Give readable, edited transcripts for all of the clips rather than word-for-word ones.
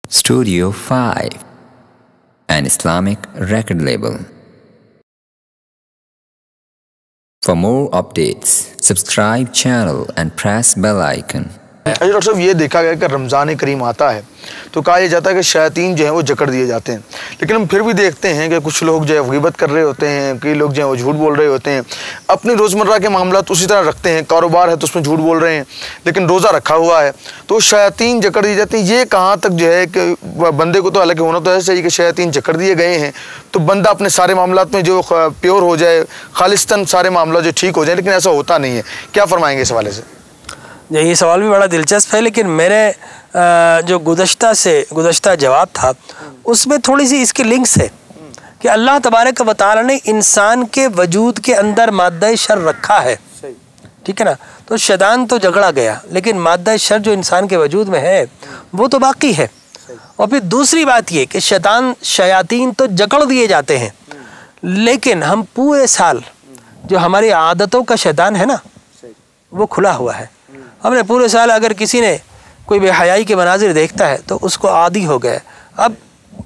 Studio 5, an Islamic record label. For more updates, subscribe channel and press bell icon. Doctor साहब ये देखा गया कि रमज़ान करीम आता है तो कहा यह जाता है कि शैतान जो है वो जकड़ दिए जाते हैं, लेकिन हम फिर भी देखते हैं कि कुछ लोग जो है ग़ीबत कर रहे होते हैं, कई लोग जो है वो झूठ बोल रहे होते हैं, अपनी रोज़मर्रा के मामला तो उसी तरह रखते हैं, कारोबार है तो उसमें झूठ बोल रहे हैं, लेकिन रोज़ा रखा हुआ है तो शैतान जकड़ दी जाती है। ये कहाँ तक जो है कि बंदे को तो हालांकि होना तो ऐसा ही कि शैतान जकड़ दिए गए हैं तो बंदा अपने सारे मामला में जो प्योर हो जाए, खालिस्तन सारे मामला जो ठीक हो जाए, लेकिन ऐसा होता नहीं है। क्या फरमाएंगे इस हवाले से? ये सवाल भी बड़ा दिलचस्प है, लेकिन मेरे जो गुज़श्ता जवाब था उसमें थोड़ी सी इसके लिंक्स है कि अल्लाह तबारक व तआला ने इंसान के वजूद के अंदर मादा शर रखा है, ठीक है ना। तो शैतान तो झगड़ा गया, लेकिन मादा शर जो इंसान के वजूद में है वो तो बाकी है। और फिर दूसरी बात ये कि शयातीन तो जकड़ दिए जाते हैं, लेकिन हम पूरे साल जो हमारी आदतों का शैतान है ना वो खुला हुआ है। हमने पूरे साल अगर किसी ने कोई बेहयाई के मनाजिर देखता है तो उसको आदी हो गया, अब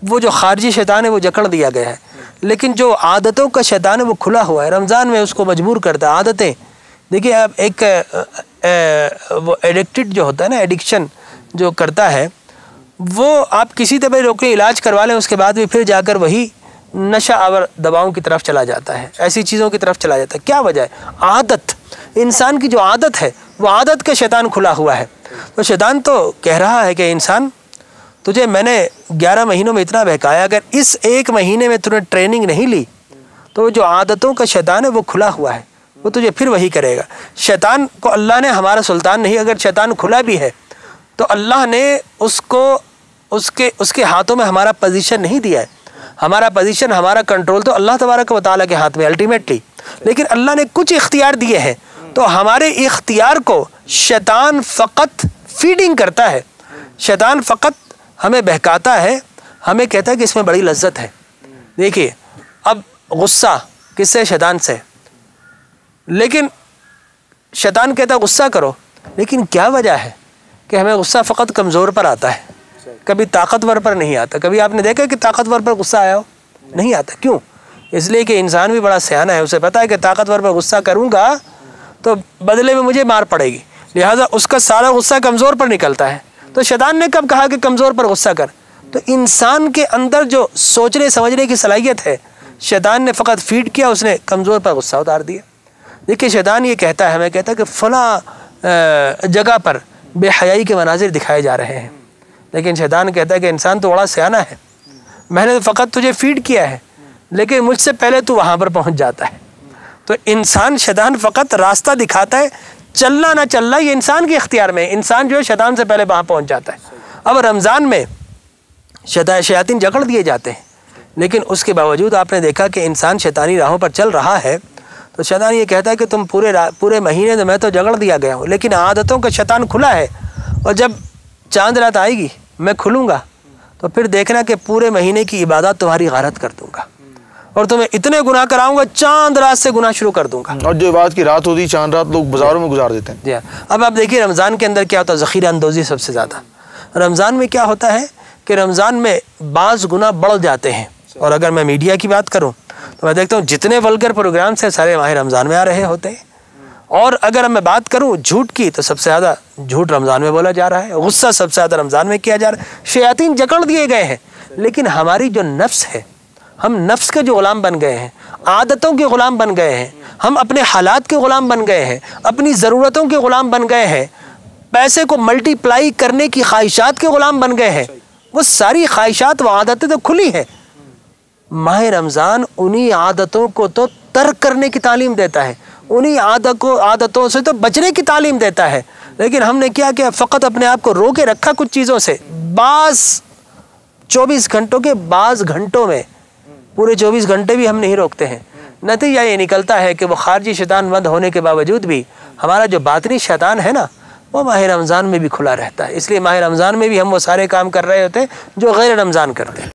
वो जो खारजी शैतान है वो जकड़ दिया गया है, लेकिन जो आदतों का शैतान है वो खुला हुआ है। रमज़ान में उसको मजबूर करता है आदतें। देखिए अब एक वो एडिक्टेड जो होता है ना, एडिक्शन जो करता है वो आप किसी तरह रोक के इलाज करवा लें, उसके बाद भी फिर जाकर वही नशा आवर दवाओं की तरफ चला जाता है, ऐसी चीज़ों की तरफ चला जाता है। क्या वजह है? आदत। इंसान की जो आदत है वो आदत का शैतान खुला हुआ है। तो शैतान तो कह रहा है कि इंसान तुझे मैंने 11 महीनों में इतना बहकाया, अगर इस एक महीने में तूने ट्रेनिंग नहीं ली तो जो आदतों का शैतान है वो खुला हुआ है, वो तुझे फिर वही करेगा। शैतान को अल्लाह ने हमारा सुल्तान नहीं, अगर शैतान खुला भी है तो अल्लाह ने उसको उसके हाथों में हमारा पोजीशन नहीं दिया है। हमारा पोजीशन, हमारा कंट्रोल तो अल्लाह तबारक व तआला के हाथ में अल्टीमेटली, लेकिन अल्लाह ने कुछ इख्तियार दिए हैं तो हमारे इख्तियार को शैतान फ़कत फीडिंग करता है। शैतान फ़कत हमें बहकाता है, हमें कहता है कि इसमें बड़ी लज्जत है। देखिए अब गुस्सा किससे? शैतान से। लेकिन शैतान कहता है गुस्सा करो, लेकिन क्या वजह है कि हमें गुस्सा फ़कत कमज़ोर पर आता है, कभी ताकतवर पर नहीं आता। कभी आपने देखा कि ताकतवर पर गुस्सा आया हो? नहीं आता। क्यों? इसलिए कि इंसान भी बड़ा सयाना है, उसे पता है कि ताकतवर पर गुस्सा करूँगा तो बदले में मुझे मार पड़ेगी, लिहाजा उसका सारा गुस्सा कमज़ोर पर निकलता है। तो शैतान ने कब कहा कि कमज़ोर पर गुस्सा कर? तो इंसान के अंदर जो सोचने समझने की सलाहियत है शैतान ने फ़कत फीड किया, उसने कमज़ोर पर गुस्सा उतार दिया। देखिए शैतान ये कहता है, हमें कहता है कि फ़लाँ जगह पर बेहयाई के मनाजिर दिखाए जा रहे हैं, लेकिन शैतान कहता है कि इंसान तो बड़ा सयाना है, मैंने तो फ़कत तुझे फीड किया है, लेकिन मुझसे पहले तू वहाँ पर पहुँच जाता है। तो इंसान शैतान फ़कत रास्ता दिखाता है, चलना ना चलना ये इंसान के इख्तियार में। इंसान जो है शैतान से पहले वहाँ पहुँच जाता है। अब रमज़ान में शयातीन जकड़ दिए जाते हैं, लेकिन उसके बावजूद आपने देखा कि इंसान शैतानी राहों पर चल रहा है तो शैतान ये कहता है कि तुम पूरे महीने में मैं तो जकड़ दिया गया हूँ, लेकिन आदतों का शैतान खुला है, और जब चांद रात आएगी मैं खुलूँगा तो फिर देखना कि पूरे महीने की इबादत तुम्हारी गारत कर दूँगा और तुम्हें इतने गुनाह कराऊंगा, चांद रात से गुनाह शुरू कर दूंगा। और जो बात की रात होती है चांद रात लोग बाजारों में गुजार देते हैं। जी हाँ। अब आप देखिए रमज़ान के अंदर क्या होता है? ज़ख़ीरा अंदोज़ी सबसे ज़्यादा। रमज़ान में क्या होता है कि रमज़ान में बाज़ गुनाह बढ़ जाते हैं, और अगर मैं मीडिया की बात करूँ तो मैं देखता हूँ जितने वल्गर प्रोग्राम्स हैं सारे माह रमज़ान में आ रहे होते हैं। और अगर मैं बात करूँ झूठ की तो सबसे ज़्यादा झूठ रमज़ान में बोला जा रहा है, गुस्सा सबसे ज़्यादा रमज़ान में किया जा रहा है। शयातीन जकड़ दिए गए हैं, लेकिन हमारी जो नफ्स है, हम नफ्स के जो ग़ुलाम बन गए हैं, आदतों के ग़ुलाम बन गए हैं, हम अपने हालात के ग़ुलाम बन गए हैं, अपनी ज़रूरतों के ग़ुलाम बन गए हैं, पैसे को मल्टीप्लाई करने की ख्वाहिशात के ग़ुलाम बन गए हैं। वो सारी ख्वाहिशात व आदतें तो खुली हैं। माह रमज़ान उन्हीं आदतों को तो तर्क करने की तालीम देता है, उन्हीं आदतों से तो बचने की तालीम देता है, लेकिन हमने क्या किया? फ़कत अपने आप को रोके रखा कुछ चीज़ों से। बाज़ 24 घंटों के बाज़ घंटों में पूरे 24 घंटे भी हम नहीं रोकते हैं। नतीजा ये निकलता है कि वो खारजी शैतान बंद होने के बावजूद भी हमारा जो बातनी शैतान है ना वो माह रमज़ान में भी खुला रहता है। इसलिए माह रमज़ान में भी हम वो सारे काम कर रहे होते हैं जो गैर रमज़ान करते हैं।